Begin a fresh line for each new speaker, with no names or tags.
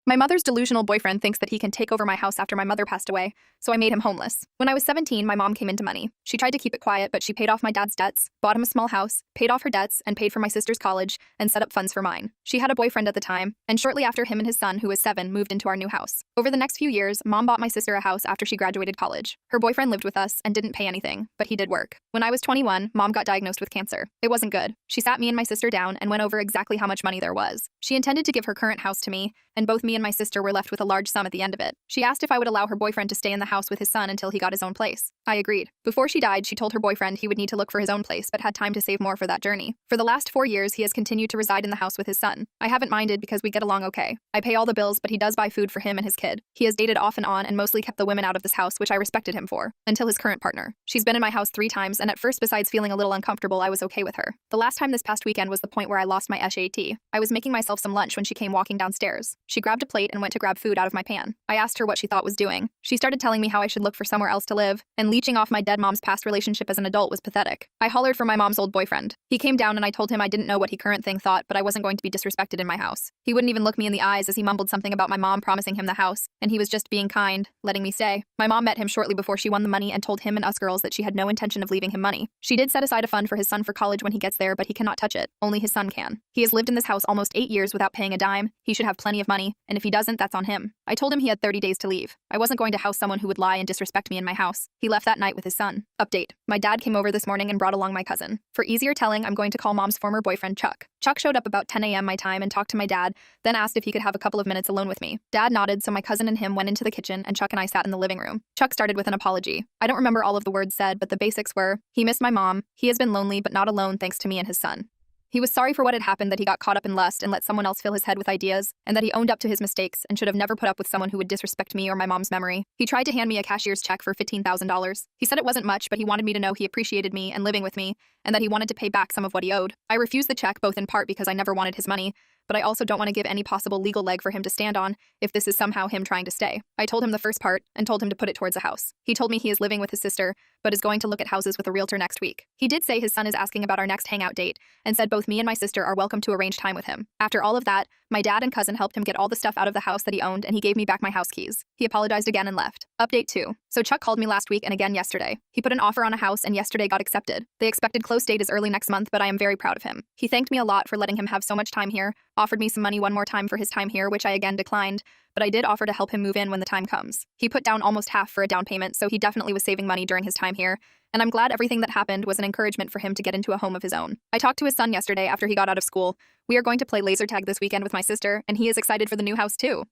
My mother's delusional boyfriend thinks that he can take over my house after my mother passed away, so I made him homeless. When I was 17, my mom came into money. She tried to keep it quiet, but she paid off my dad's debts, bought him a small house, paid off her debts, and paid for my sister's college, and set up funds for mine. She had a boyfriend at the time, and shortly after, him and his son, who was 7, moved into our new house. Over the next few years, mom bought my sister a house after she graduated college. Her boyfriend lived with us and didn't pay anything, but he did work. When I was 21, mom got diagnosed with cancer. It wasn't good. She sat me and my sister down and went over exactly how much money there was. She intended to give her current house to me, and both me and my sister were left with a large sum at the end of it. She asked if I would allow her boyfriend to stay in the house with his son until he got his own place. I agreed. Before she died, she told her boyfriend he would need to look for his own place but had time to save more for that journey. For the last 4 years, he has continued to reside in the house with his son. I haven't minded because we get along okay. I pay all the bills, but he does buy food for him and his kid. He has dated off and on and mostly kept the women out of this house, which I respected him for, until his current partner. She's been in my house 3 times, and at first, besides feeling a little uncomfortable, I was okay with her. The last time this past weekend was the point where I lost my SAT. I was making myself some lunch when she came walking downstairs. She grabbed a plate and went to grab food out of my pan. I asked her what she thought was doing. She started telling me how I should look for somewhere else to live, and leeching off my dead mom's past relationship as an adult was pathetic. I hollered for my mom's old boyfriend. He came down and I told him I didn't know what he current thing thought, but I wasn't going to be disrespected in my house. He wouldn't even look me in the eyes as he mumbled something about my mom promising him the house, and he was just being kind, letting me stay. My mom met him shortly before she won the money and told him and us girls that she had no intention of leaving him money. She did set aside a fund for his son for college when he gets there, but he cannot touch it. Only his son can. He has lived in this house almost 8 years without paying a dime. He should have plenty of money, and if he doesn't, that's on him. I told him he had 30 days to leave. I wasn't going to house someone who would lie and disrespect me in my house. He left that night with his son. Update. My dad came over this morning and brought along my cousin. For easier telling, I'm going to call mom's former boyfriend, Chuck. Chuck showed up about 10 a.m. my time and talked to my dad, then asked if he could have a couple of minutes alone with me. Dad nodded, so my cousin and him went into the kitchen, and Chuck and I sat in the living room. Chuck started with an apology. I don't remember all of the words said, but the basics were, he missed my mom, he has been lonely but not alone thanks to me and his son. He was sorry for what had happened, that he got caught up in lust and let someone else fill his head with ideas, and that he owned up to his mistakes and should have never put up with someone who would disrespect me or my mom's memory. He tried to hand me a cashier's check for $15,000. He said it wasn't much, but he wanted me to know he appreciated me and living with me, and that he wanted to pay back some of what he owed. I refused the check, both in part because I never wanted his money, but I also don't want to give any possible legal leg for him to stand on if this is somehow him trying to stay. I told him the first part and told him to put it towards a house. He told me he is living with his sister, but is going to look at houses with a realtor next week. He did say his son is asking about our next hangout date and said both me and my sister are welcome to arrange time with him. After all of that, my dad and cousin helped him get all the stuff out of the house that he owned, and he gave me back my house keys. He apologized again and left. Update 2. So Chuck called me last week and again yesterday. He put an offer on a house and yesterday got accepted. The expected close date is early next month, but I am very proud of him. He thanked me a lot for letting him have so much time here, offered me some money one more time for his time here, which I again declined, but I did offer to help him move in when the time comes. He put down almost half for a down payment, so he definitely was saving money during his time here, and I'm glad everything that happened was an encouragement for him to get into a home of his own. I talked to his son yesterday after he got out of school. We are going to play laser tag this weekend with my sister, and he is excited for the new house too.